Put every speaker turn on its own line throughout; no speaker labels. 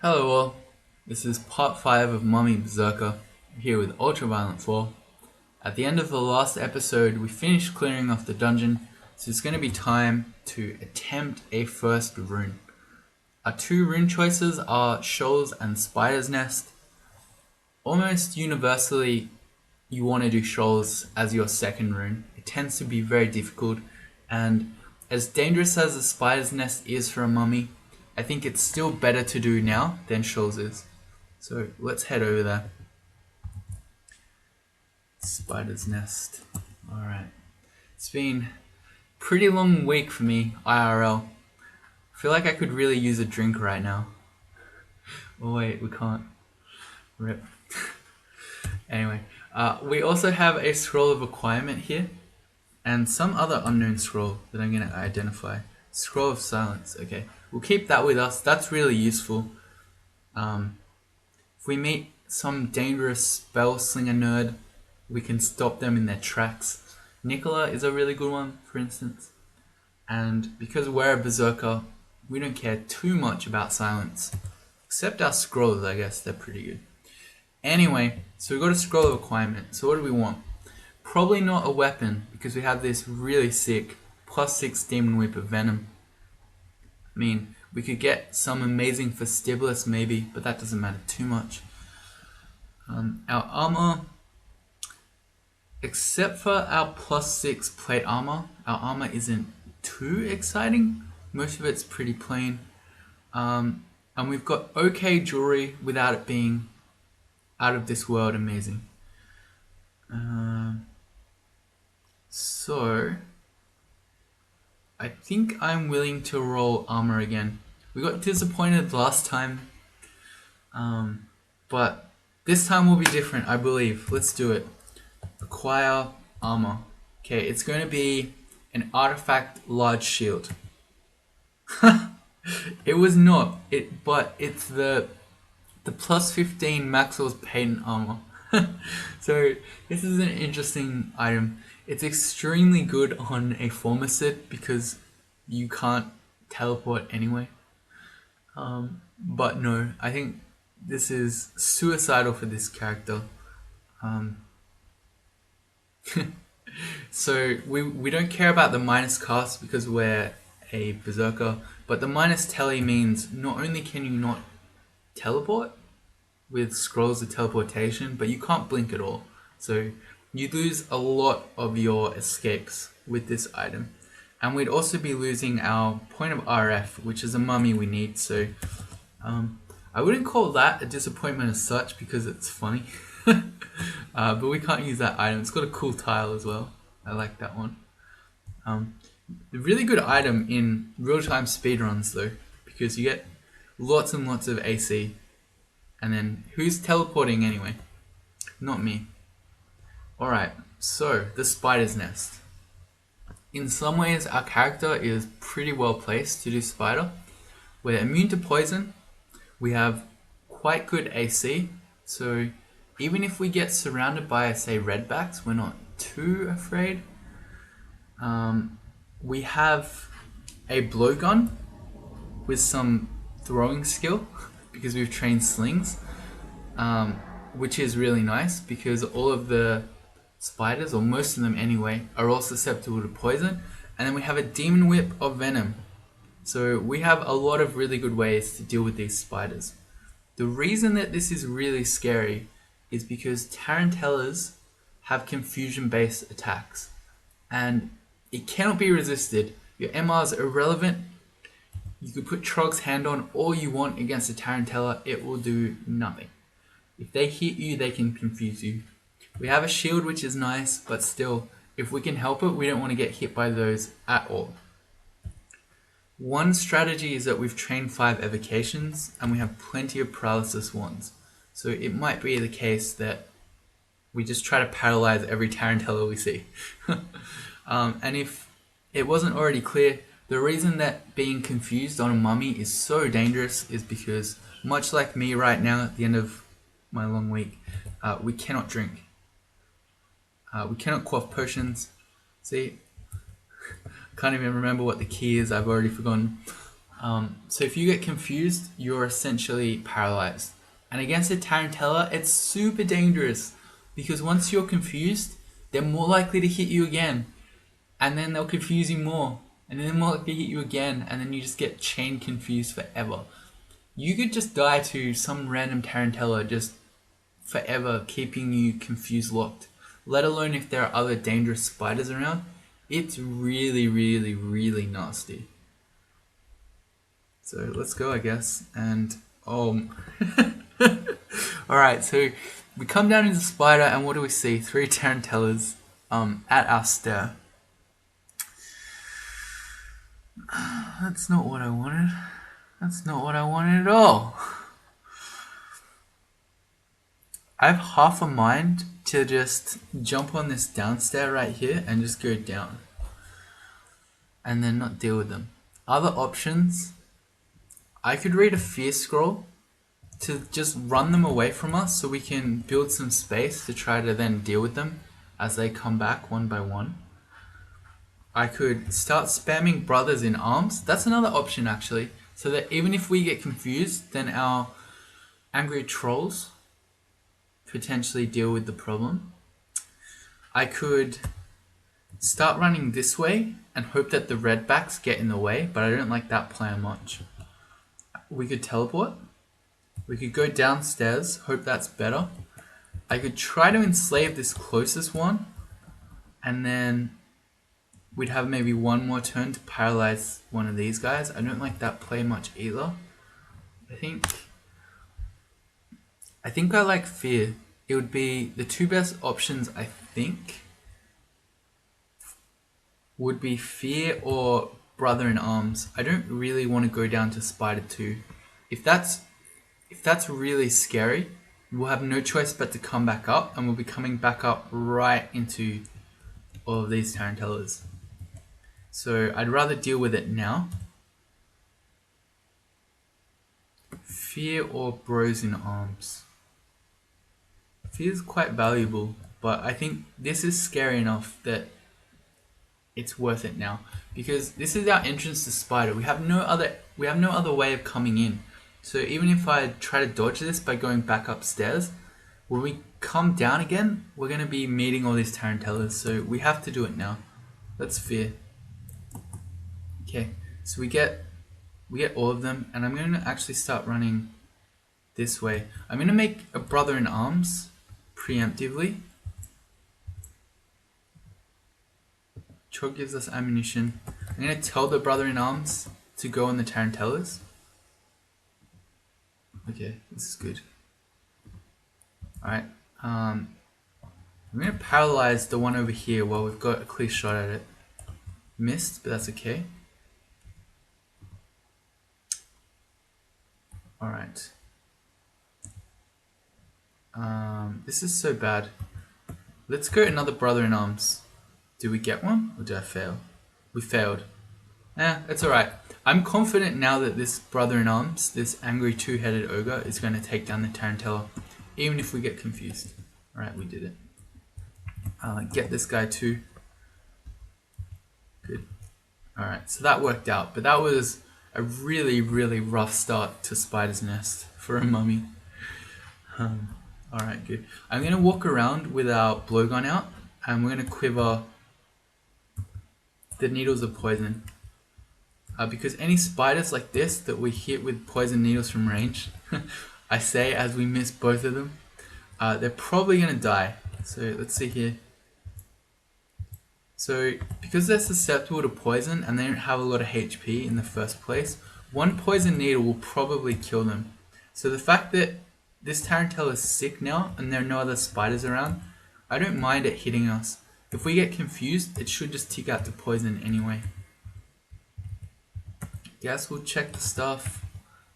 Hello all, this is part 5 of Mummy Berserker, here with Ultraviolent 4. At the end of the last episode, we finished clearing off the dungeon, so it's going to be time to attempt a first rune. Our two rune choices are Shoals and Spider's Nest. Almost universally, you want to do Shoals as your second rune. It tends to be very difficult, and as dangerous as the Spider's Nest is for a mummy, I think it's still better to do now than Shoals is. So let's head over there. Spider's Nest. Alright. It's been a pretty long week for me, IRL. I feel like I could really use a drink right now. Oh wait, we can't. Rip. Anyway, we also have a scroll of acquirement here, and some other unknown scroll that I'm going to identify. Scroll of Silence, okay. We'll keep that with us, that's really useful. If we meet some dangerous spell slinger nerd, we can stop them in their tracks. Nicola is a really good one, for instance. And because we're a berserker, we don't care too much about silence. Except our scrolls, I guess, they're pretty good. Anyway, so we've got a scroll of acquirement. So what do we want? Probably not a weapon, because we have this really sick +6 Demon Whip of Venom. I mean, we could get some amazing Vestibular maybe, but that doesn't matter too much. Our armor, except for our +6 plate armor, our armor isn't too exciting. Most of it's pretty plain. And we've got okay jewelry without it being out of this world amazing. So I think I'm willing to roll armor again. We got disappointed last time, but this time will be different, I believe. Let's do it. Acquire armor. Okay, it's going to be an artifact large shield. It was not, but it's the +15 Maxwell's Patent armor. So this is an interesting item. It's extremely good on a Formicid because you can't teleport anyway. But no, I think this is suicidal for this character. So we don't care about the minus cast because we're a berserker, but the minus tele means not only can you not teleport with scrolls of teleportation, but you can't blink at all. So you lose a lot of your escapes with this item. And we'd also be losing our point of RF, which is a mummy we need. So I wouldn't call that a disappointment as such because it's funny. But we can't use that item. It's got a cool tile as well. I like that one. A really good item in real-time speedruns though, because you get lots and lots of AC. And then who's teleporting anyway? Not me. Alright, so the Spider's Nest. In some ways our character is pretty well placed to do spider. We're immune to poison. We have quite good AC. So even if we get surrounded by, say, redbacks, we're not too afraid. We have a blowgun with some throwing skill because we've trained slings, which is really nice because all of the spiders, or most of them anyway, are all susceptible to poison. And then we have a Demon Whip of Venom. So we have a lot of really good ways to deal with these spiders. The reason that this is really scary is because tarantellas have confusion-based attacks, and it cannot be resisted. Your MR is irrelevant. You could put Trog's hand on all you want against a tarantella, it will do nothing. If they hit you, they can confuse you. We have a shield, which is nice, but still, if we can help it, we don't want to get hit by those at all. One strategy is that we've trained 5 evocations, and we have plenty of paralysis wands. So it might be the case that we just try to paralyze every tarantella we see. And if it wasn't already clear, the reason that being confused on a mummy is so dangerous is because, much like me right now at the end of my long week, we cannot drink. We cannot quaff potions. See, can't even remember what the key is, I've already forgotten. So if you get confused, you're essentially paralyzed. And against a tarantella, it's super dangerous because once you're confused, they're more likely to hit you again, and then they'll confuse you more, and then they're more likely to hit you again, and then you just get chain confused forever. You could just die to some random tarantella just forever, keeping you confused locked. Let alone if there are other dangerous spiders around. It's really, really, really nasty. So let's go, I guess. And alright, so we come down into the spider, and what do we see? 3 tarantellas at our stair. That's not what I wanted. That's not what I wanted at all. I have half a mind to just jump on this downstairs right here and just go down. And then not deal with them. Other options, I could read a fear scroll to just run them away from us so we can build some space to try to then deal with them as they come back one by one. I could start spamming brothers in arms. That's another option actually. So that even if we get confused, then our angry trolls potentially deal with the problem. I could start running this way and hope that the redbacks get in the way, but I don't like that plan much. We could teleport. We could go downstairs, hope that's better. I could try to enslave this closest one, and then we'd have maybe one more turn to paralyze one of these guys. I don't like that play much either. I think I like fear. It would be the 2 best options, I think, would be fear or brother in arms. I don't really want to go down to spider 2. If that's really scary, we'll have no choice but to come back up, and we'll be coming back up right into all of these tarantellas. So I'd rather deal with it now. Fear or bros in arms. Fear is quite valuable, but I think this is scary enough that it's worth it now, because this is our entrance to spider. We have no other way of coming in. So even if I try to dodge this by going back upstairs, when we come down again, we're going to be meeting all these tarantellas. So we have to do it now. Let's fear. Okay, so we get all of them, and I'm going to actually start running this way. I'm going to make a brother in arms preemptively. Trog gives us ammunition. I'm going to tell the brother in arms to go on the tarantellas. Okay, this is good. Alright, I'm going to paralyze the one over here while we've got a clear shot at it. Missed, but that's okay. Alright. This is so bad. Let's go another brother in arms. Did we get one, or did I fail? We failed. It's alright. I'm confident now that this brother in arms, this angry 2-headed ogre, is going to take down the tarantella, even if we get confused. Alright, we did it. Get this guy too. Good. Alright, so that worked out, but that was a really, really rough start to Spider's Nest for a mummy. Alright, good. I'm going to walk around with our blowgun out, and we're going to quiver the needles of poison. Because any spiders like this that we hit with poison needles from range, I say as we miss both of them, they're probably going to die. So let's see here. So because they're susceptible to poison and they don't have a lot of HP in the first place, one poison needle will probably kill them. So the fact that this tarantella is sick now and there are no other spiders around, I don't mind it hitting us. If we get confused, it should just tick out the poison anyway. Guess we'll check the stuff.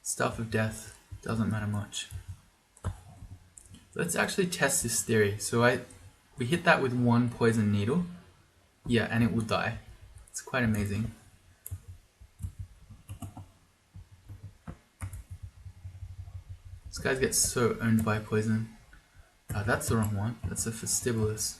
Stuff of death. Doesn't matter much. Let's actually test this theory. So we hit that with one poison needle. Yeah, and it will die. It's quite amazing. This guy gets so owned by poison. That's the wrong one. That's a vestibular.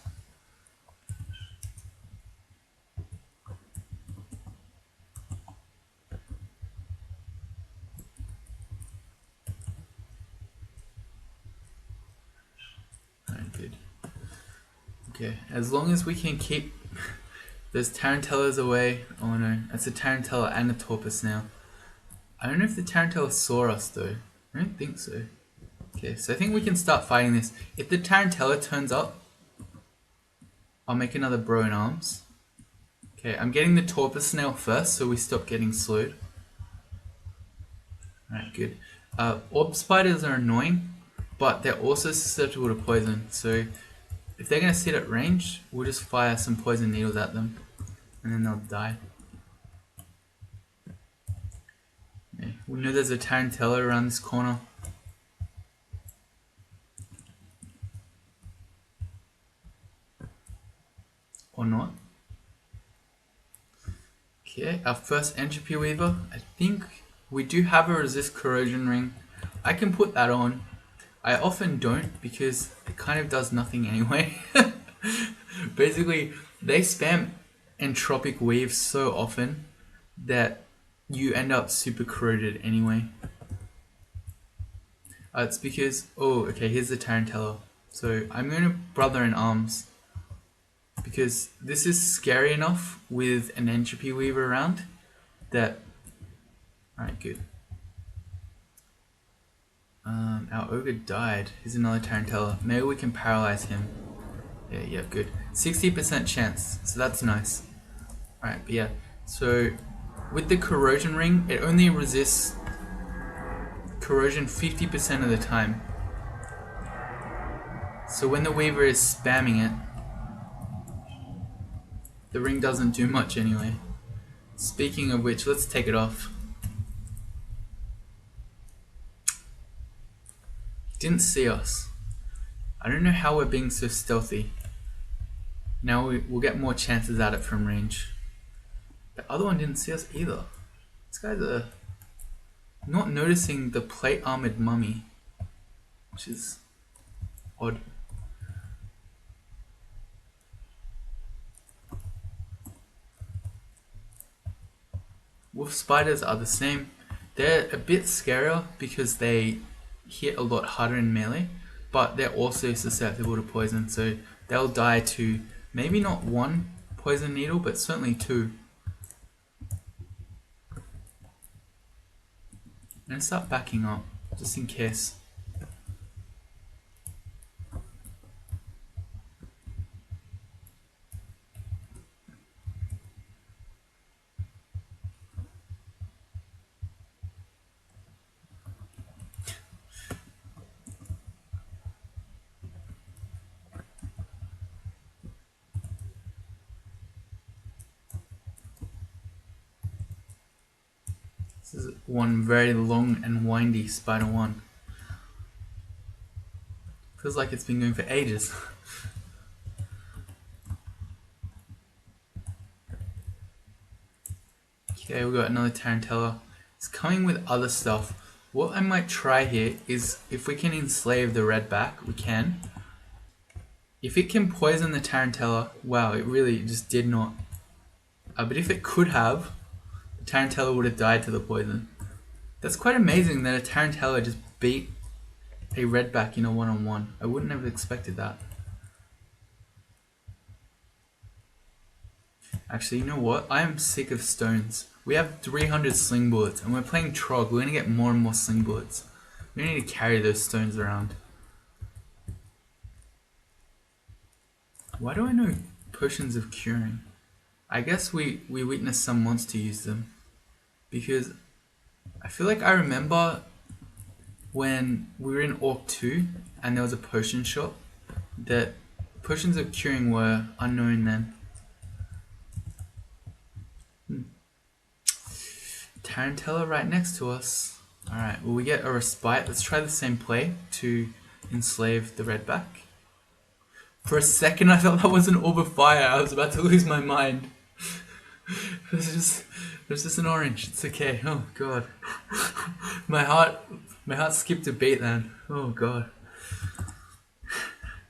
Okay, as long as we can keep those tarantellas away. Oh no, that's a tarantella and a torpus now. I don't know if the tarantella saw us though. I don't think so. Okay, so I think we can start fighting this. If the tarantella turns up, I'll make another bro in arms. Okay, I'm getting the torpus snail first so we stop getting slowed. Alright, good. Orb spiders are annoying, but they're also susceptible to poison. So if they're going to sit at range, we'll just fire some poison needles at them and then they'll die. Okay, we know there's a tarantella around this corner. Or not. Okay, our first entropy weaver. I think we do have a resist corrosion ring. I can put that on. I often don't because it kind of does nothing anyway. Basically, they spam entropic weave so often that you end up super corroded anyway. It's because, oh, okay, here's the tarantella. So I'm going to brother in arms because this is scary enough with an entropy weaver around that. Alright, good. Our ogre died. Here's another tarantella. Maybe we can paralyze him. Yeah, good. 60% chance, so that's nice. Alright, but yeah. So with the corrosion ring, it only resists corrosion 50% of the time. So when the weaver is spamming it, the ring doesn't do much anyway. Speaking of which, let's take it off. Didn't see us. I don't know how we're being so stealthy. Now we'll get more chances at it from range. The other one didn't see us either. This guy's not noticing the plate armored mummy, which is odd. Wolf spiders are the same. They're a bit scarier because they hit a lot harder in melee, but they're also susceptible to poison, so they'll die to maybe not one poison needle, but certainly two. I'm gonna start backing up, just in case. This is one very long and windy spider one. Feels like it's been going for ages. Okay, we got another tarantella. It's coming with other stuff. What I might try here is if we can enslave the redback, we can. If it can poison the tarantella, wow, it really just did not. But if it could have, the tarantella would have died to the poison. That's quite amazing that a tarantella just beat a redback in a one-on-one. I wouldn't have expected that. Actually, you know what? I am sick of stones. We have 300 sling bullets and we're playing Trog. We're going to get more and more sling bullets. We need to carry those stones around. Why do I know potions of curing? I guess we witnessed some monster use them. Because I feel like I remember when we were in Orc 2 and there was a potion shop that potions of curing were unknown then. Tarantella right next to us. Alright, will we get a respite? Let's try the same play to enslave the redback. For a second I thought that was an orb of fire. I was about to lose my mind. It was just an orange. It's okay. Oh god. My heart skipped a beat then. Oh god.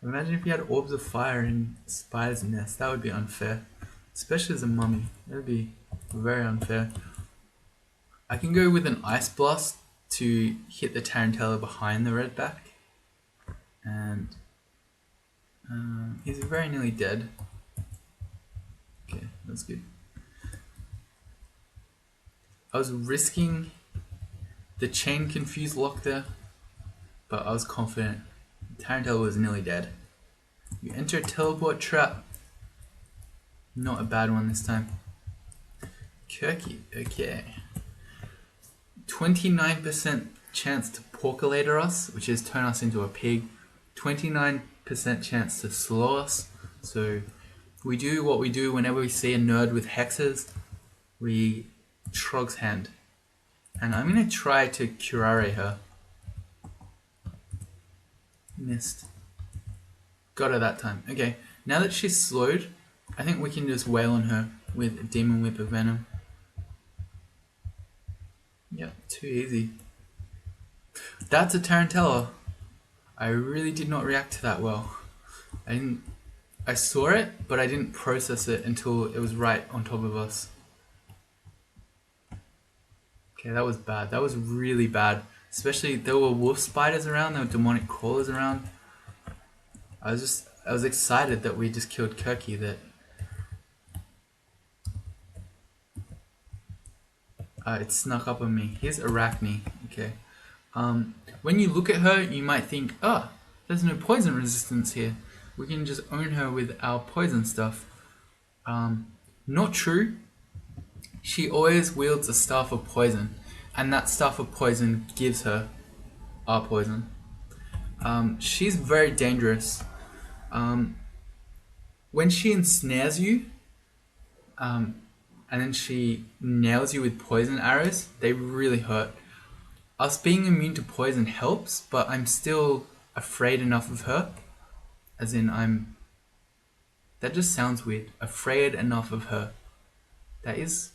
Imagine if you had orbs of fire in spider's nest. That would be unfair. Especially as a mummy. That would be very unfair. I can go with an ice blast to hit the tarantella behind the redback. And He's very nearly dead. Okay, that's good. I was risking the chain confused lock there, but I was confident. Tarantella was nearly dead. You enter a teleport trap. Not a bad one this time. Kirky, okay. 29% chance to porculator us, which is turn us into a pig. 29% chance to slow us. So we do what we do whenever we see a nerd with hexes. We Trog's hand. And I'm going to try to curare her. Missed. Got her that time. Okay, now that she's slowed, I think we can just wail on her with a Demon Whip of Venom. Yep, too easy. That's a Tarantella. I really did not react to that well. I saw it, but I didn't process it until it was right on top of us. Okay, that was bad. That was really bad. Especially there were wolf spiders around, there were demonic crawlers around. I was excited that we just killed Kirky. That it snuck up on me. Here's Arachne. Okay. When you look at her, you might think, oh, there's no poison resistance here. We can just own her with our poison stuff. Not true. She always wields a staff of poison, and that staff of poison gives her our poison. She's very dangerous. When she ensnares you, and then she nails you with poison arrows, they really hurt. Us being immune to poison helps, but I'm still afraid enough of her. As in, that just sounds weird. Afraid enough of her. That is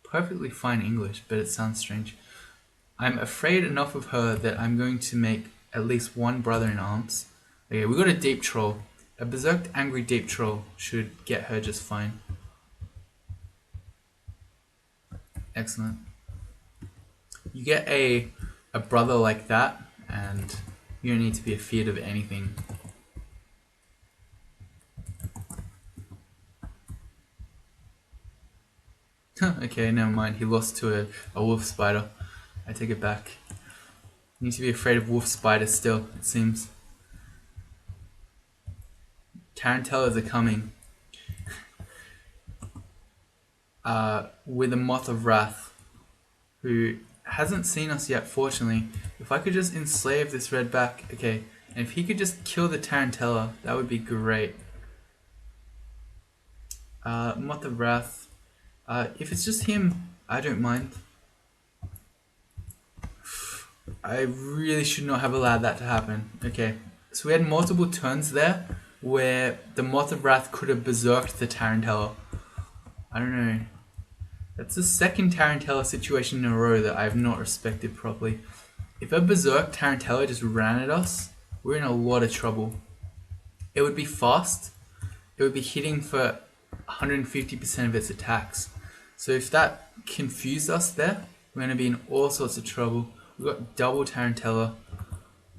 perfectly fine English, but it sounds strange. I'm afraid enough of her that I'm going to make at least one brother in arms. Okay, we got a deep troll. A berserked angry deep troll should get her just fine. Excellent. You get a brother like that, and you don't need to be afeared of anything. Okay, never mind. He lost to a wolf spider. I take it back. You need to be afraid of wolf spiders still, it seems. Tarantellas are coming. With a Moth of Wrath, who hasn't seen us yet, fortunately. If I could just enslave this redback, okay, and if he could just kill the Tarantella, that would be great. Moth of Wrath. If it's just him, I don't mind. I really should not have allowed that to happen. Okay, so we had multiple turns there where the Moth of Wrath could have berserked the Tarantella. I don't know. That's the second Tarantella situation in a row that I have not respected properly. If a berserk Tarantella just ran at us, we're in a lot of trouble. It would be fast. It would be hitting for 150% of its attacks. So if that confused us there, we're going to be in all sorts of trouble. We've got double Tarantella.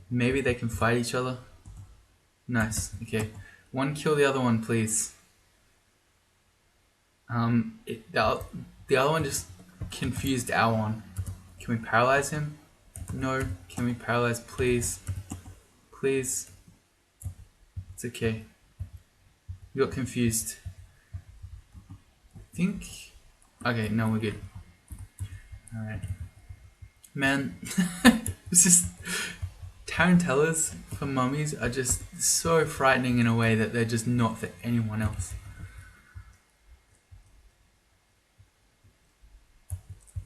Maybe they can fight each other. Nice. Okay. One kill the other one, please. The other one just confused our one. Can we paralyze him? No. Can we paralyze, please? Please. It's okay. We got confused. I think... Okay, no, we're good. Alright. Man, it's just... Tarantellas for mummies are just so frightening in a way that they're just not for anyone else.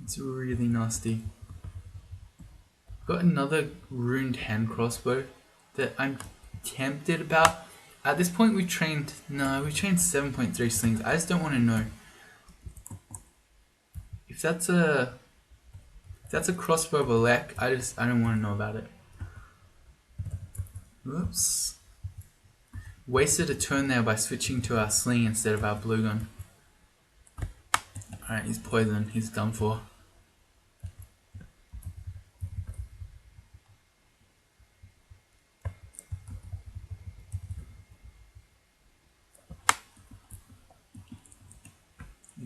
It's really nasty. Got another runed hand crossbow that I'm tempted about. At this point we trained 7.3 slings. I just don't want to know. If that's a crossbow of a lek, I don't want to know about it. Whoops. Wasted a turn there by switching to our sling instead of our blue gun. Alright, he's poisoned. He's done for.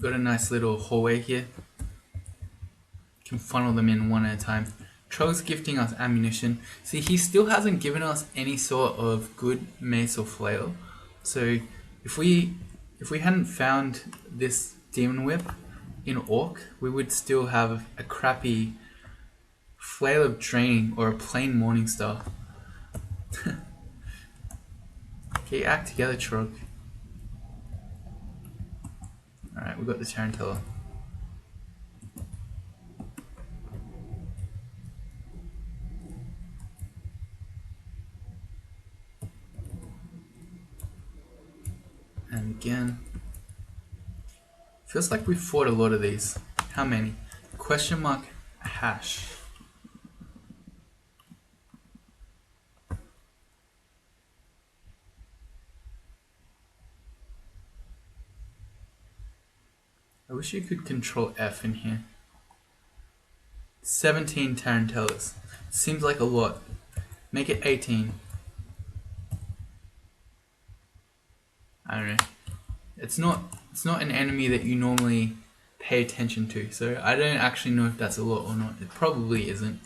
got a nice little hallway here. Can funnel them in one at a time. Trog's gifting us ammunition. See, he still hasn't given us any sort of good mace or flail. So if we hadn't found this demon whip in Orc, we would still have a crappy flail of draining or a plain morning star. Okay, act together, Trog. Alright, we've got the Tarantella. And again. Feels like we fought a lot of these. How many? Question mark hash. I wish you could control F in here. 17 Tarantellas. Seems like a lot. Make it 18. I don't know. It's not an enemy that you normally pay attention to, so I don't actually know if that's a lot or not. It probably isn't.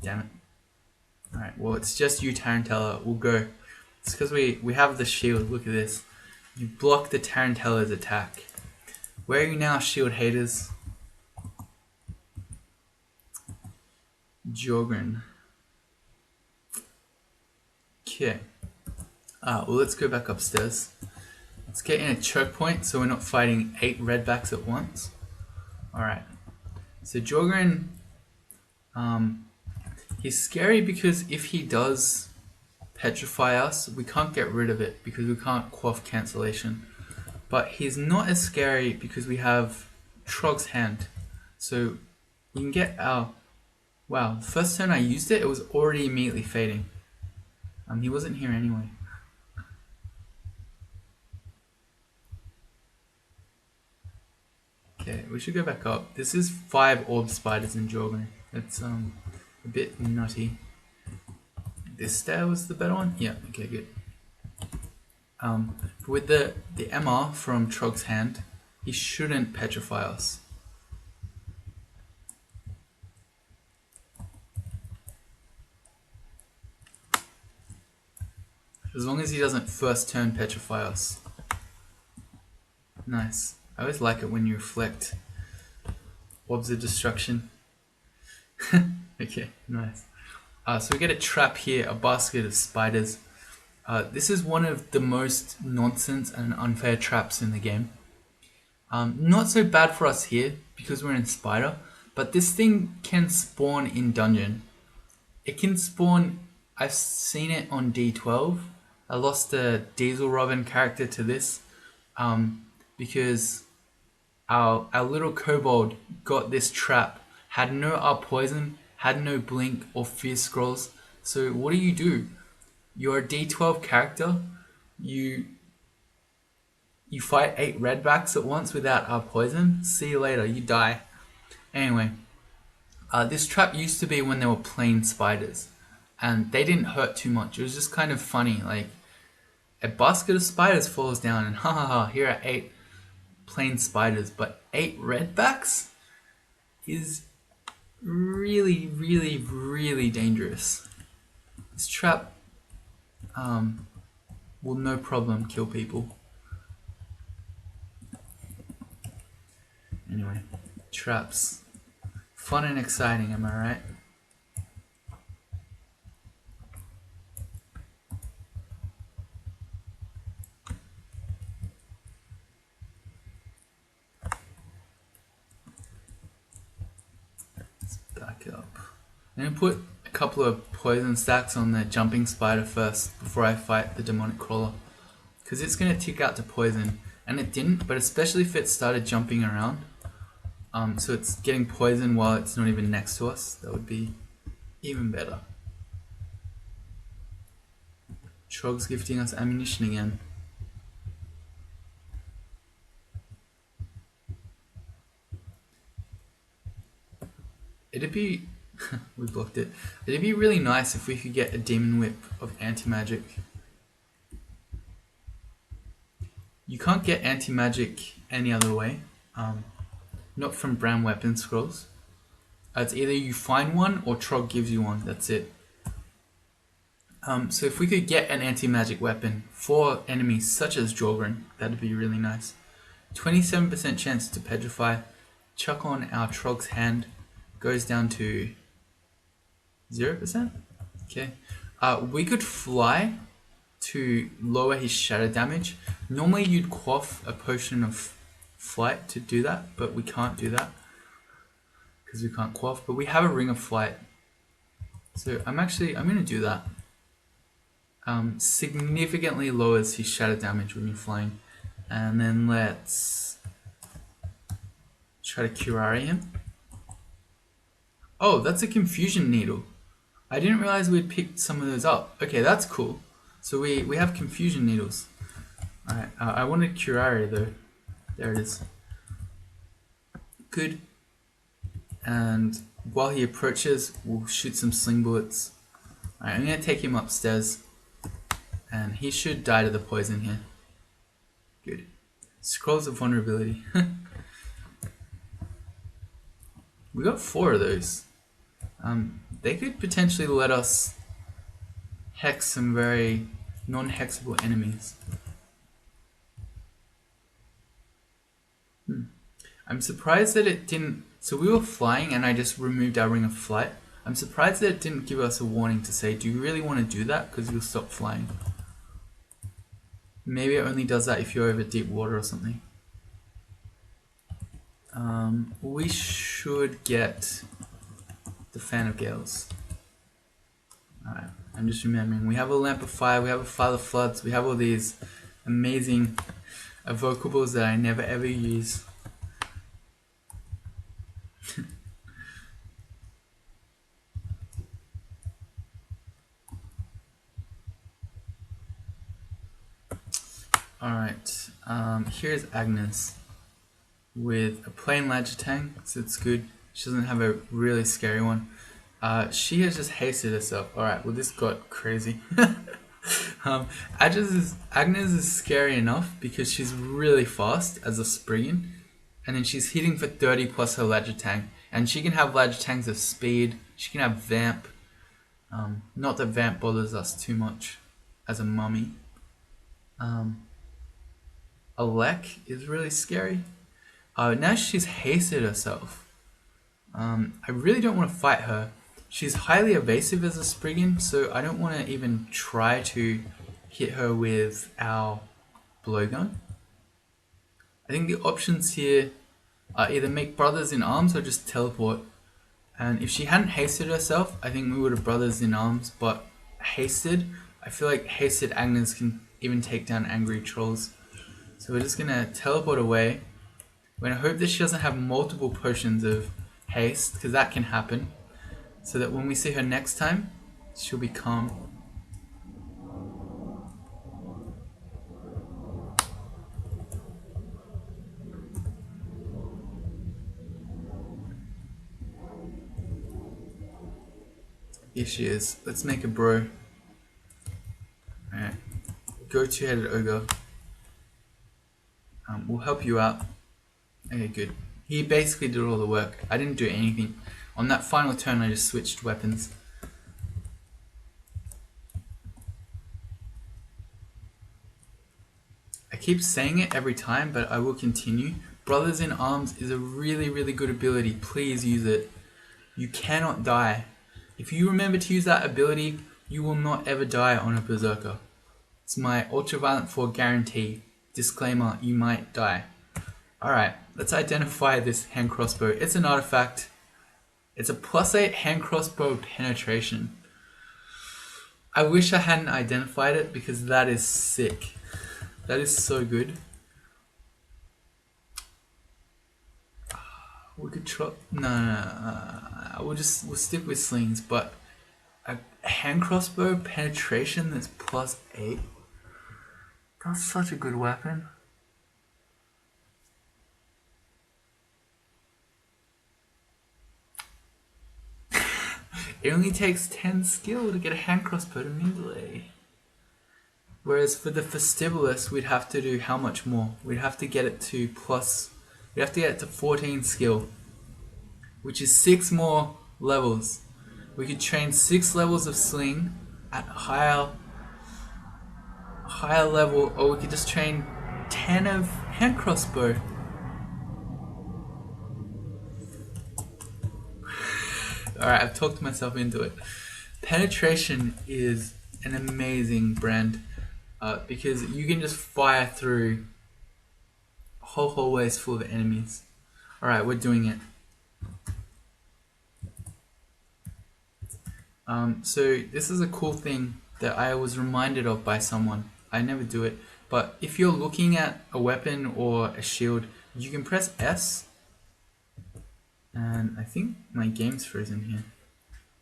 Damn it. Alright, well it's just you, Tarantella. We'll go. It's because we have the shield. Look at this. You block the Tarantella's attack. Where are you now, shield haters? Jorgren. Okay. Well, let's go back upstairs. Let's get in a choke point so we're not fighting 8 redbacks at once. Alright. So Jorgren, he's scary because if he does petrify us, we can't get rid of it because we can't quaff cancellation. But he's not as scary because we have Trog's hand. So we can get our... Wow, the first turn I used it, it was already immediately fading. He wasn't here anyway. Okay, we should go back up. This is 5 orb spiders in Jorgen. It's a bit nutty. This stair was the better one? Yeah, okay, good. With the MR from Trog's hand, he shouldn't petrify us. As long as he doesn't first turn petrify us. Nice. I always like it when you reflect orbs of destruction. Okay, nice. So we get a trap here, a basket of spiders. This is one of the most nonsense and unfair traps in the game. Not so bad for us here because we're in spider, but this thing can spawn in dungeon. It can spawn, I've seen it on D12. I lost a Diesel Robin character to this because our little kobold got this trap, had no up poison, had no blink or fierce scrolls. So what do? You're a D12 character, you fight 8 redbacks at once without up poison, see you later, you die. Anyway, this trap used to be when there were plain spiders and they didn't hurt too much. It was just kind of funny, like a basket of spiders falls down and ha ha ha, here are 8 plain spiders, but 8 redbacks is really, really, really dangerous. This trap will no problem kill people. Anyway, traps. Fun and exciting, am I right? Let's back up. I'm going to put a couple of poison stacks on the jumping spider first before I fight the demonic crawler. Because it's going to tick out to poison. And it didn't, but especially if it started jumping around. So it's getting poison while it's not even next to us. That would be even better. Trog's gifting us ammunition again. It'd be... we blocked it. It'd be really nice if we could get a demon whip of anti-magic. You can't get anti-magic any other way. Not from brand weapon scrolls. It's either you find one or Trog gives you one. That's it. So if we could get an anti-magic weapon for enemies such as Jorgren, that'd be really nice. 27% chance to petrify. Chuck on our Trog's hand. Goes down to 0%. Okay. We could fly to lower his shadow damage. Normally you'd quaff a potion of flight to do that, but we can't do that because we can't quaff, but we have a ring of flight. So I'm going to do that. Significantly lowers his shadow damage when you're flying. And then let's try to curare him. Oh, that's a confusion needle. I didn't realize we'd picked some of those up. Okay, that's cool. So we have confusion needles. Alright, I wanted curare though. There it is. Good. And while he approaches, we'll shoot some sling bullets. Alright, I'm going to take him upstairs. And he should die to the poison here. Good. Scrolls of vulnerability. We got 4 of those. They could potentially let us hex some very non-hexable enemies. I'm surprised that it didn't... So we were flying and I just removed our ring of flight. I'm surprised that it didn't give us a warning to say, do you really want to do that? Because you'll stop flying. Maybe it only does that if you're over deep water or something. We should get the Fan of Gales. Alright, I'm just remembering. We have a Lamp of Fire, we have a Father Floods, we have all these amazing evocables that I never ever use. Alright, here's Agnes with a plain Lagitang, so it's good. She doesn't have a really scary one. She has just hasted herself. Alright, well this got crazy. Agnes is scary enough because she's really fast as a Spriggan, and then she's hitting for 30 plus her Lagitang. And she can have Lagitangs of speed, she can have Vamp. Not that Vamp bothers us too much as a mummy. Alec is really scary. Now she's hasted herself. I really don't want to fight her. She's highly evasive as a Spriggan, so I don't want to even try to hit her with our blowgun. I think the options here are either make brothers in arms or just teleport. And if she hadn't hasted herself, I think we would have brothers in arms, but hasted, I feel like hasted Agnes can even take down angry trolls. So we're just gonna teleport away. We're gonna hope that she doesn't have multiple potions of haste, because that can happen. So that when we see her next time, she'll be calm. Here she is. Let's make a bro. Alright. Go two-headed ogre. We'll help you out. Okay, good. He basically did all the work. I didn't do anything. On that final turn, I just switched weapons. I keep saying it every time, but I will continue. Brothers in Arms is a really, really good ability. Please use it. You cannot die. If you remember to use that ability, you will not ever die on a Berserker. It's my Ultraviolent 4 guarantee. Disclaimer, you might die. Alright, let's identify this hand crossbow. It's an artifact. It's a +8 hand crossbow penetration. I wish I hadn't identified it because that is sick. That is so good. We could try. No. We'll stick with slings, but a hand crossbow penetration that's +8. That's such a good weapon. It only takes 10 skill to get a hand crossbow to melee. Whereas for the Festivalist, we'd have to do how much more? We'd have to get it to plus... We'd have to get it to 14 skill, which is 6 more levels. We could train 6 levels of sling at higher level, or we could just train 10 of hand crossbow. Alright, I've talked myself into it. Penetration is an amazing brand because you can just fire through whole hallways full of enemies. Alright, we're doing it. So this is a cool thing that I was reminded of by someone. I never do it, but if you're looking at a weapon or a shield, you can press S, and I think my game's frozen here.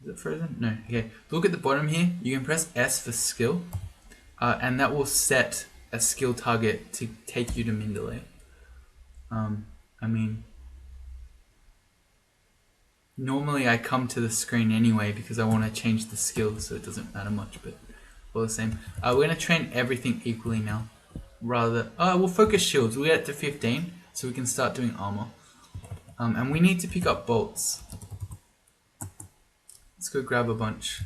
Is it frozen? No. Okay. Look at the bottom here. You can press S for skill, and that will set a skill target to take you to Mindalay. I mean, normally I come to the screen anyway because I want to change the skill, so it doesn't matter much, but all the same. We're going to train everything equally now. We'll focus shields. We'll get it to 15 so we can start doing armor. And we need to pick up bolts. Let's go grab a bunch.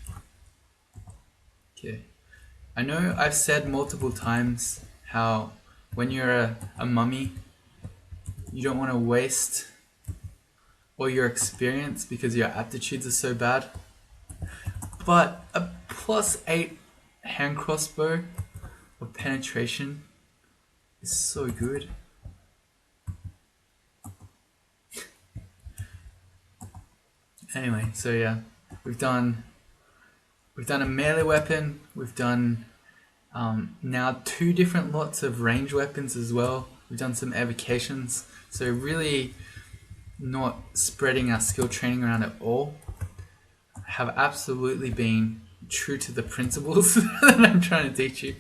Okay. I know I've said multiple times how when you're a mummy, you don't want to waste all your experience because your aptitudes are so bad. But a +8 hand crossbow of penetration is so good. Anyway, so yeah, we've done a melee weapon. We've done now 2 different lots of range weapons as well. We've done some evocations, so really not spreading our skill training around at all. Have absolutely been true to the principles that I'm trying to teach you.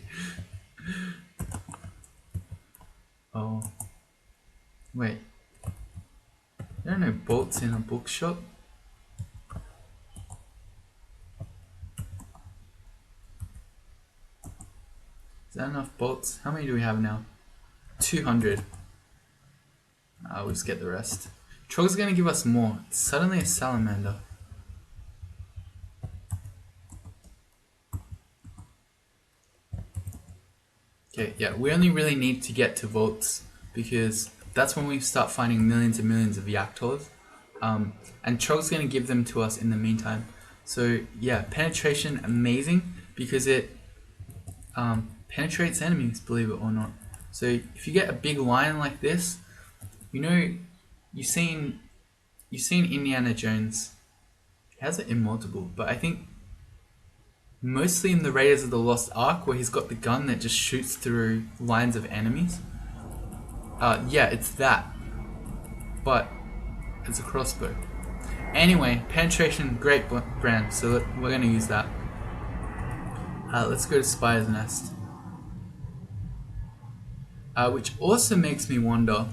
Oh, wait, there are no bolts in a bookshop. Is that enough bolts? How many do we have now? 200. We'll just get the rest. Trog's gonna give us more. It's suddenly a salamander. Okay, yeah, we only really need to get to volts because that's when we start finding millions and millions of Yaktors. And Trog's gonna give them to us in the meantime. So yeah, penetration amazing because it penetrates enemies, believe it or not. So if you get a big lion like this, you know, you've seen Indiana Jones. He has it in multiple, but I think mostly in the Raiders of the Lost Ark where he's got the gun that just shoots through lines of enemies. Yeah, it's that, but it's a crossbow. Anyway, penetration, great brand, so we're going to use that. Let's go to Spire's Nest. Which also makes me wonder,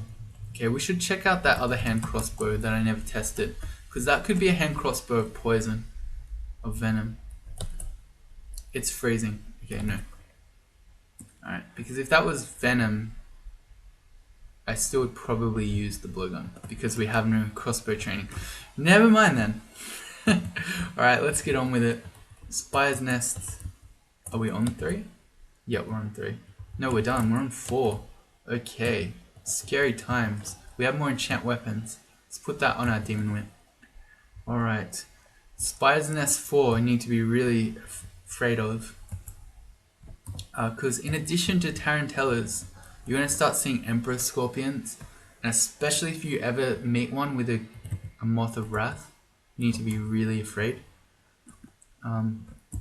okay, we should check out that other hand crossbow that I never tested, because that could be a hand crossbow of poison, of venom. It's freezing. Okay, no. Alright, because if that was venom, I still would probably use the blowgun, because we have no crossbow training. Never mind then. Alright, let's get on with it. Spire's Nest. Are we on 3? Yeah, we're on 3. No, we're done. We're on 4. Okay. Scary times. We have more enchant weapons. Let's put that on our demon whip. Alright. Spire's Nest 4 I need to be really afraid of. Because in addition to tarantellas, you're going to start seeing emperor scorpions. And especially if you ever meet one with a moth of wrath, you need to be really afraid.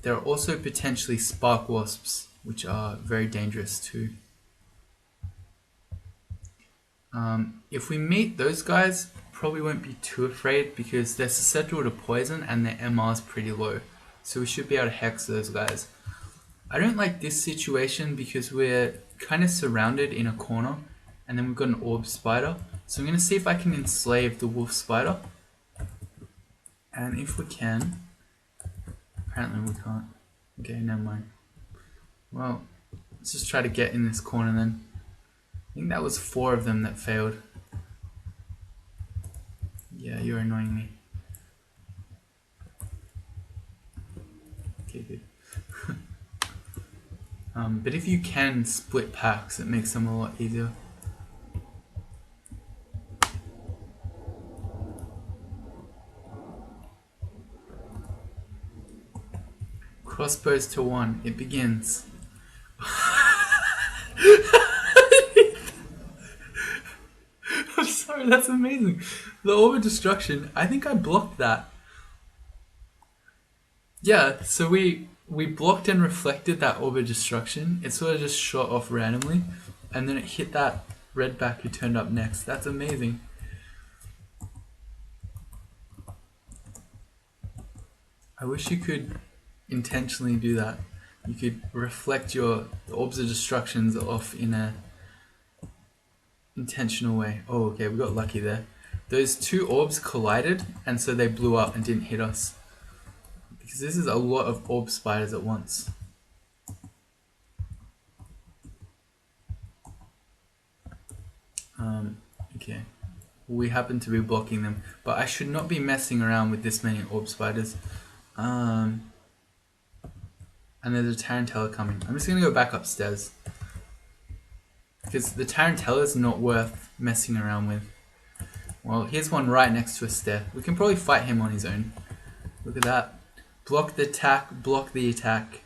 There are also potentially spark wasps, which are very dangerous too. If we meet those guys, probably won't be too afraid because they're susceptible to poison and their MR is pretty low. So we should be able to hex those guys. I don't like this situation because we're kind of surrounded in a corner and then we've got an orb spider. So I'm going to see if I can enslave the wolf spider. And if we can, apparently we can't. Okay, never mind. Well, Let's just try to get in this corner then. I think that was 4 of them that failed. Yeah, you're annoying me. Okay, good. But if you can split packs, it makes them a lot easier. Crossbows to 1, it begins. I'm sorry, that's amazing. The orb of destruction, I think I blocked that. Yeah, so we blocked and reflected that orb of destruction. It sort of just shot off randomly, and then it hit that redback who turned up next. That's amazing. I wish you could intentionally do that. You could reflect your orbs of destructions off in a intentional way. Oh, okay, we got lucky there. Those 2 orbs collided, and so they blew up and didn't hit us. Because this is a lot of orb spiders at once. Okay. We happen to be blocking them, but I should not be messing around with this many orb spiders. And there's a tarantella coming. I'm just gonna go back upstairs. Because the tarantella is not worth messing around with. Well, here's one right next to a stair. We can probably fight him on his own. Look at that. Block the attack, block the attack.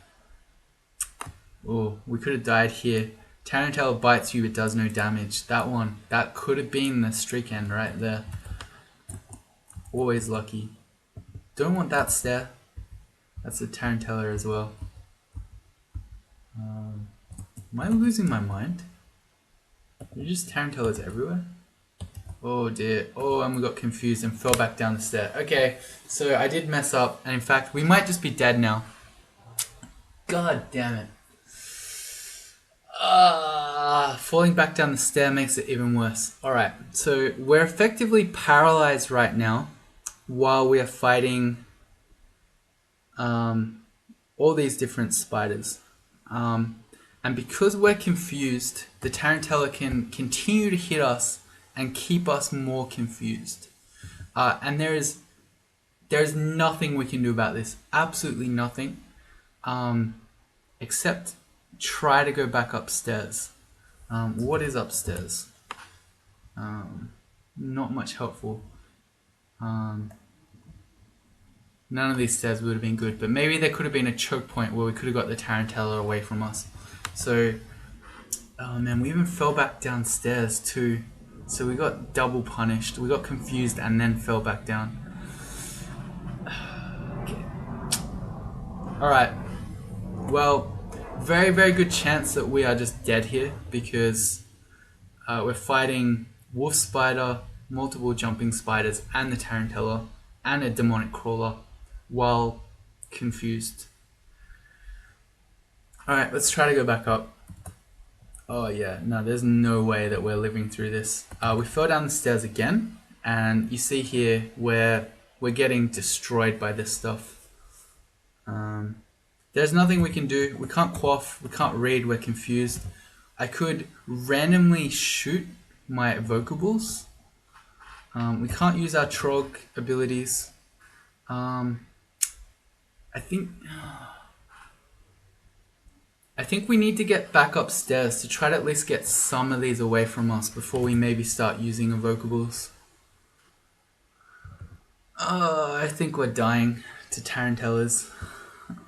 Oh, we could have died here. Tarantella bites you but does no damage. That one, that could have been the streak end right there. Always lucky. Don't want that stair. That's a tarantella as well. Am I losing my mind? Are just tarantellas everywhere? Oh dear. Oh, and we got confused and fell back down the stair. Okay, so I did mess up, and in fact, we might just be dead now. God damn it. Falling back down the stair makes it even worse. Alright, so we're effectively paralyzed right now while we are fighting all these different spiders. And because we're confused, the tarantella can continue to hit us and keep us more confused. And there is nothing we can do about this. Absolutely nothing. Except try to go back upstairs. What is upstairs? Not much helpful. None of these stairs would have been good, but maybe there could have been a choke point where we could have got the tarantella away from us. So, oh man, we even fell back downstairs too. So we got double punished. We got confused and then fell back down. Okay. Alright. Well, very, very good chance that we are just dead here because we're fighting wolf spider, multiple jumping spiders, and the tarantella, and a demonic crawler while confused. Alright, let's try to go back up. Oh yeah, no, there's no way that we're living through this. We fell down the stairs again, and you see here where we're getting destroyed by this stuff. There's nothing we can do. We can't quaff, we can't read, we're confused. I could randomly shoot my evocables. We can't use our Trog abilities. I think we need to get back upstairs to try to at least get some of these away from us before we maybe start using evocables. I think we're dying to tarantellas.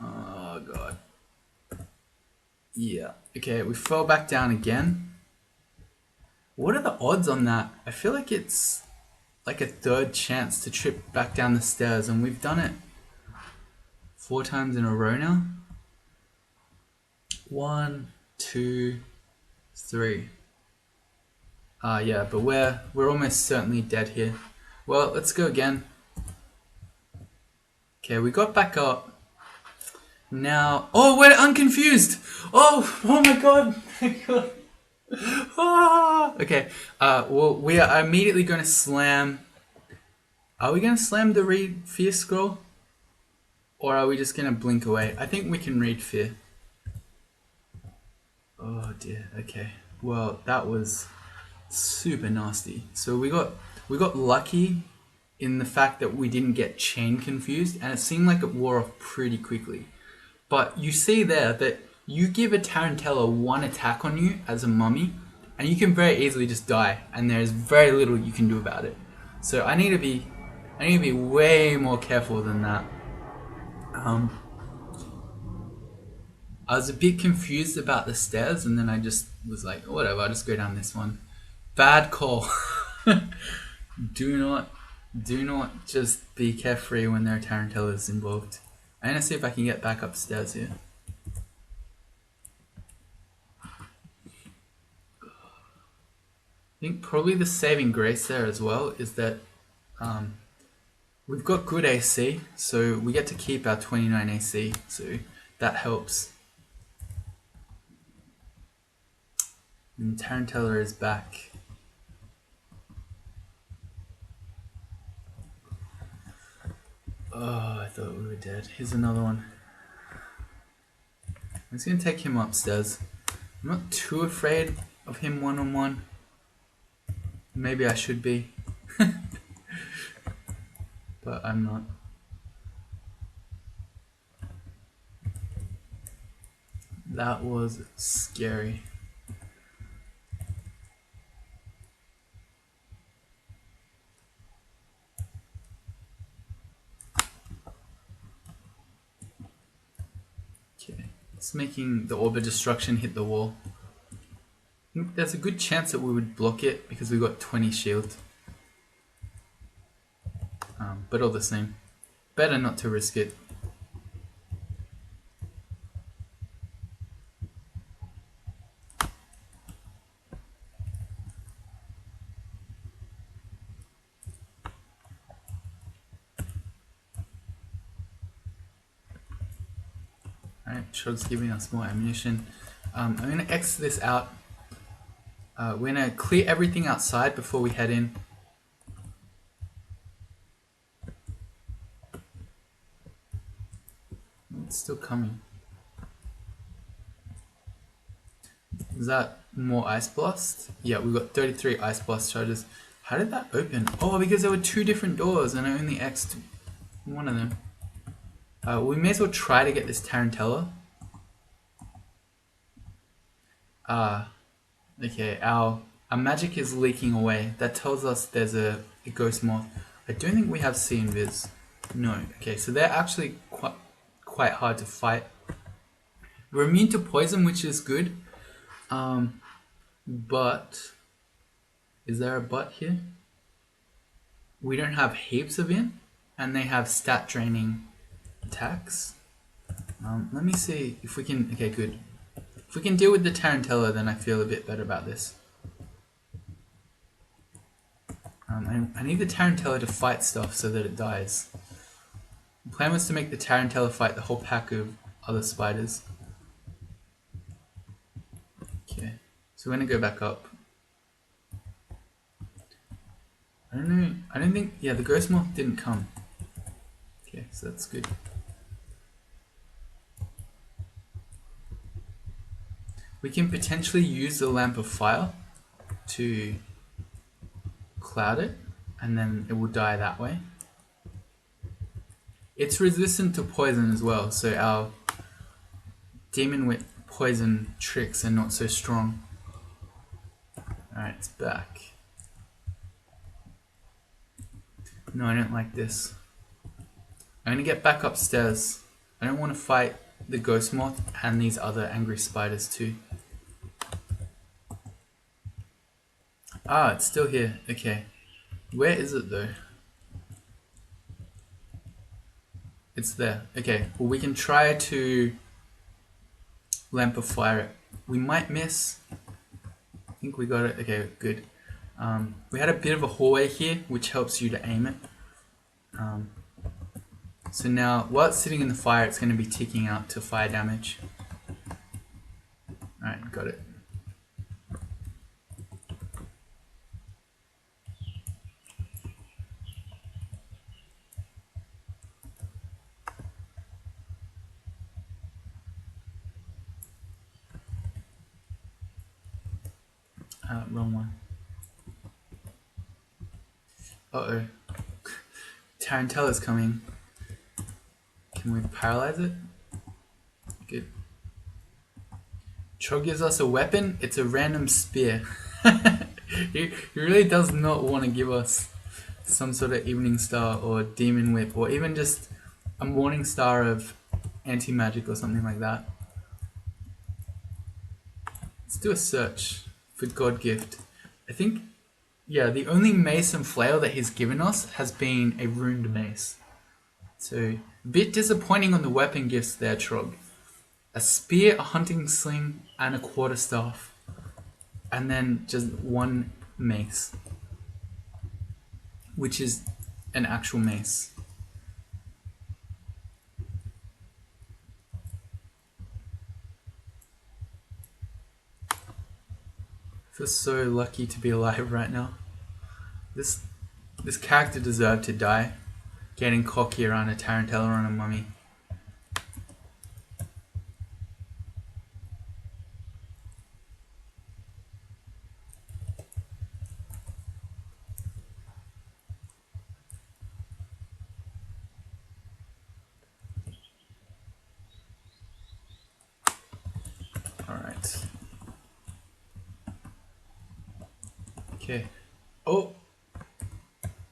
Oh god. Yeah. Okay, we fell back down again. What are the odds on that? I feel like it's like a third chance to trip back down the stairs, and we've done it 4 times in a row now. 1, 2, 3. Yeah, but we're almost certainly dead here. Well, let's go again. Okay, we got back up. Now, oh, we're unconfused. Oh my god. Okay, well, we are immediately going to slam. Are we going to slam the read fear scroll? Or are we just going to blink away? I think we can read fear. Oh dear. Okay. Well, that was super nasty. So we got lucky in the fact that we didn't get chain confused, and it seemed like it wore off pretty quickly. But you see there that you give a Tarantella one attack on you as a mummy, and you can very easily just die, and there's very little you can do about it. So I need to be way more careful than that. I was a bit confused about the stairs, and then I just was like, whatever, I'll just go down this one. Bad call. do not just be carefree when there are tarantellas involved. I'm gonna see if I can get back upstairs here. I think probably the saving grace there as well is that we've got good AC, so we get to keep our 29 AC, so that helps. And Tarantella is back. Oh, I thought we were dead. Here's another one. I'm just gonna take him upstairs. I'm not too afraid of him one-on-one. Maybe I should be. But I'm not. That was scary. Okay, it's making the orb of destruction hit the wall. I think there's a good chance that we would block it because we've got 20 shield. But all the same, better not to risk it. Alright, Trog's giving us more ammunition. I'm going to X this out. We're going to clear everything outside before we head in. It's still coming. Is that more ice blast? Yeah, we've got 33 ice blast charges. How did that open? Oh, because there were two different doors and I only X'd one of them. We may as well try to get this Tarantella. Okay, our magic is leaking away. That tells us there's a ghost moth. I don't think we have C invis. No. Okay, so they're actually quite hard to fight. We're immune to poison, which is good. But is there a but here? We don't have heaps of it, and they have stat draining attacks. Let me see if we can. Okay, good. If we can deal with the Tarantella, then I feel a bit better about this. I need the Tarantella to fight stuff so that it dies. The plan was to make the Tarantella fight the whole pack of other spiders. Okay, so we're gonna go back up. I don't know. I don't think. Yeah, the ghost moth didn't come. Okay, so that's good. We can potentially use the lamp of fire to cloud it, and then it will die that way. It's resistant to poison as well, so our demon with poison tricks are not so strong. Alright, it's back. No, I don't like this. I'm gonna get back upstairs. I don't want to fight the ghost moth and these other angry spiders too. Ah, it's still here. Okay. Where is it though? It's there. Okay. Well, we can try to lamp of fire it. We might miss. I think we got it. Okay, good. We had a bit of a hallway here, which helps you to aim it. So now, while it's sitting in the fire, it's going to be ticking out to fire damage. Alright, got it. Wrong one. Uh-oh. Tarantella's coming. Can we paralyze it? Good. Trog gives us a weapon. It's a random spear. he really does not want to give us some sort of evening star or demon whip or even just a morning star of anti-magic or something like that. Let's do a search for God Gift. I think, yeah, the only mace and flail that he's given us has been a ruined mace. So, a bit disappointing on the weapon gifts there, Trog. A spear, a hunting sling, and a quarterstaff. And then just one mace. Which is an actual mace. I feel so lucky to be alive right now. This character deserved to die. Getting cocky around a tarantella on a mummy. Alright. Okay. Oh!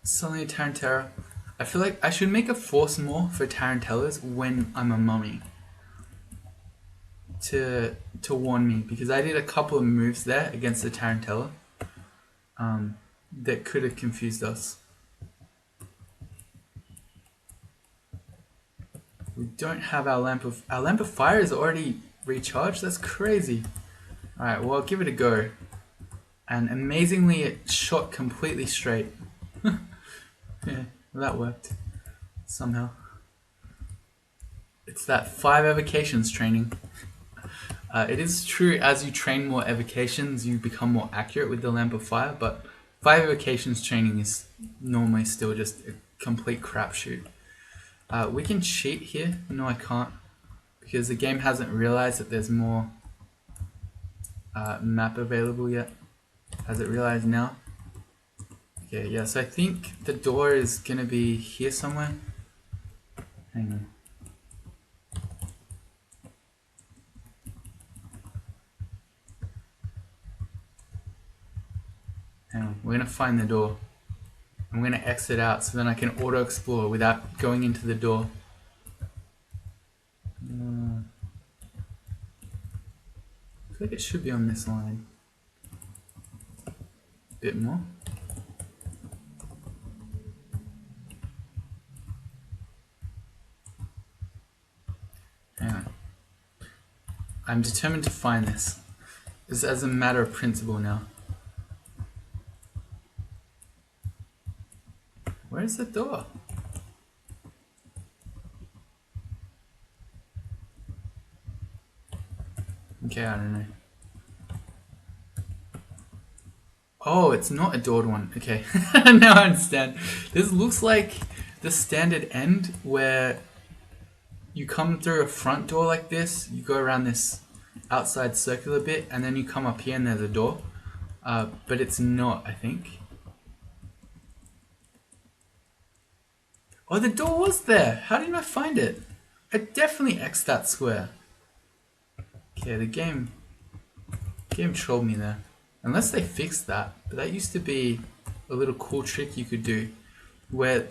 Suddenly a tarantella. I feel like I should make a force more for tarantellas when I'm a mummy. To warn me, because I did a couple of moves there against the tarantella that could have confused us. We don't have our lamp of fire is already recharged. That's crazy. All right, well, I'll give it a go. And amazingly, it shot completely straight. Yeah, that worked somehow. It's that 5 evocations training. It is true, as you train more evocations, you become more accurate with the lamp of fire, but 5 evocations training is normally still just a complete crapshoot. We can cheat here. No, I can't, because the game hasn't realized that there's more map available yet. Has it realized now? Okay, yeah, so I think the door is gonna be here somewhere. Hang on. Hang on, we're gonna find the door. I'm gonna exit out so then I can auto-explore without going into the door. I feel like it should be on this line. A bit more. Hang on. I'm determined to find this. This is as a matter of principle now. Where's the door? Okay, I don't know. Oh, it's not a doored one. Okay, now I understand. This looks like the standard end where you come through a front door like this, you go around this outside circular bit, and then you come up here and there's a door. But it's not, I think. Oh, the door was there! How didn't I find it? I definitely X'd that square. Okay, the game trolled me there. Unless they fixed that. But that used to be a little cool trick you could do, where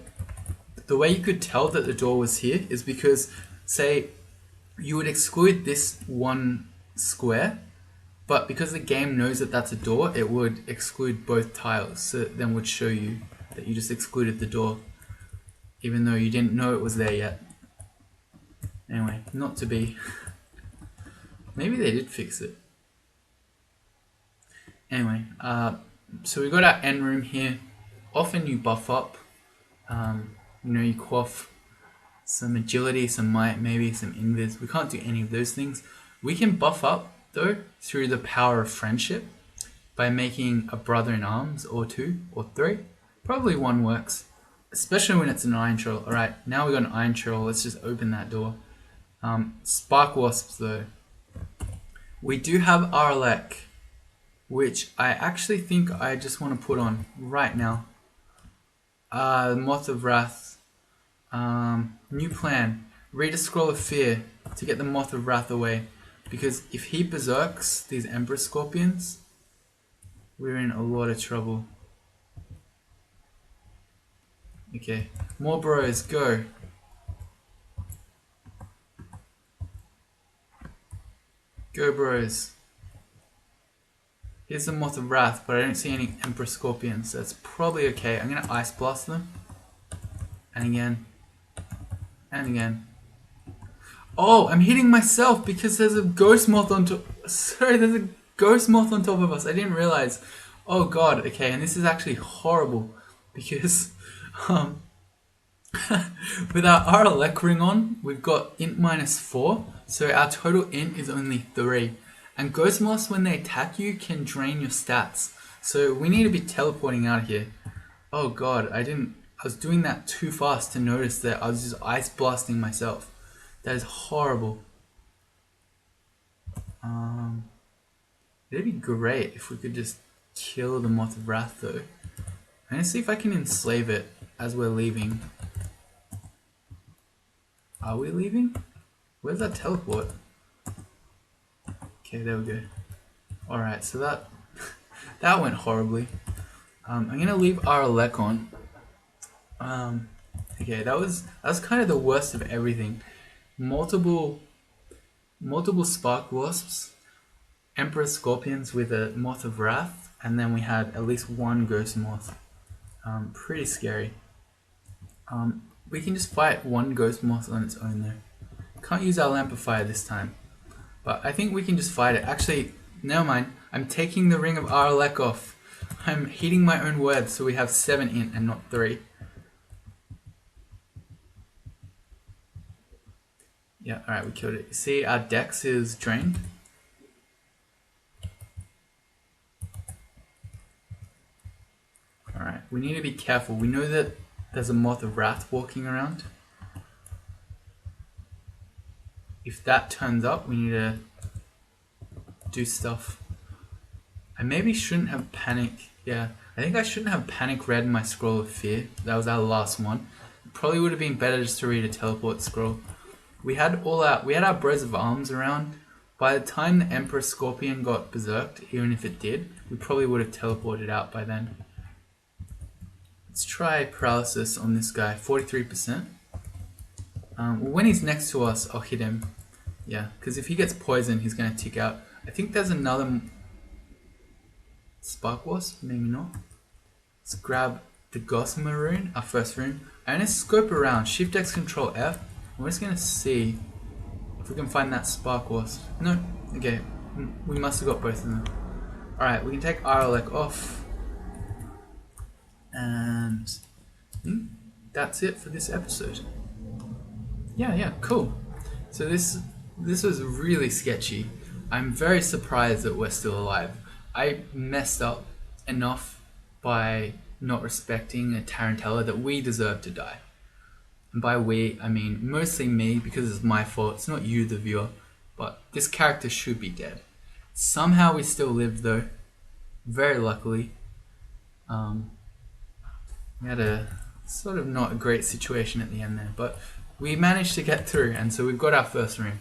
the way you could tell that the door was here is because, say, you would exclude this one square, but because the game knows that that's a door, it would exclude both tiles, so it then would show you that you just excluded the door, even though you didn't know it was there yet. Anyway, not to be. Maybe they did fix it. Anyway, so we got our end room here. Often you buff up. You know, you quaff some agility, some might, maybe some invis. We can't do any of those things. We can buff up, though, through the power of friendship by making a brother in arms, or 2, or 3. Probably 1 works, especially when it's an iron troll. Alright, now we got an iron troll. Let's just open that door. Spark wasps, though. We do have Arlek. which I actually think I just want to put on right now. Moth of Wrath. New plan. Read a Scroll of Fear to get the Moth of Wrath away. Because if he berserks these Emperor Scorpions, we're in a lot of trouble. Okay, more bros, go. Go bros. Here's the Moth of Wrath, but I don't see any Emperor Scorpions, so that's probably okay. I'm gonna Ice Blast them. And again. And again. Oh, I'm hitting myself because there's a Ghost Moth on top. Sorry, there's a Ghost Moth on top of us. I didn't realize. Oh god, okay, and this is actually horrible because with our RLEC ring on, we've got int -4, so our total int is only 3. And Ghost Moths, when they attack you, can drain your stats. So we need to be teleporting out of here. Oh god, I was doing that too fast to notice that I was just ice blasting myself. That is horrible. It'd be great if we could just kill the Moth of Wrath though. I'm gonna see if I can enslave it as we're leaving. Are we leaving? Where's that teleport? Okay, there we go. Alright, so that that went horribly. I'm gonna leave RLEC on. Okay, that was kind of the worst of everything. Multiple Spark Wasps, Emperor Scorpions with a Moth of Wrath, and then we had at least one Ghost Moth. Pretty scary. We can just fight one Ghost Moth on its own though. Can't use our Lamp of Fire this time. But I think we can just fight it. Actually, never mind. I'm taking the Ring of RLEC off. I'm heeding my own words, so we have 7 int and not 3. Yeah, alright, we killed it. See, our dex is drained. Alright, we need to be careful. We know that there's a Moth of Wrath walking around. If that turns up, we need to do stuff. I maybe shouldn't have Panic. Yeah, I think I shouldn't have Panic read my Scroll of Fear. That was our last one. It probably would have been better just to read a Teleport Scroll. We had our Bros of Arms around. By the time the Emperor Scorpion got berserked, even if it did, we probably would have teleported out by then. Let's try Paralysis on this guy, 43%. When he's next to us, I'll hit him. Yeah, because if he gets poisoned, he's going to tick out. I think there's another Spark Wasp, maybe not. Let's grab the Gossamer rune, our first rune. I'm going to scope around, Shift X Control F. We're just going to see if we can find that Spark Wasp. No, okay, we must have got both of them. Alright, we can take RLEC off. And that's it for this episode. Yeah, cool. So this was really sketchy. I'm very surprised that we're still alive. I messed up enough by not respecting a Tarantella that we deserve to die. And by we, I mean mostly me, because it's my fault. It's not you, the viewer. But this character should be dead. Somehow we still lived though. Very luckily. We had a sort of not a great situation at the end there, but we managed to get through, and so we've got our first room.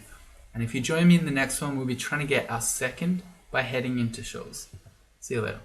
And if you join me in the next one, we'll be trying to get our second by heading into shoals. See you later.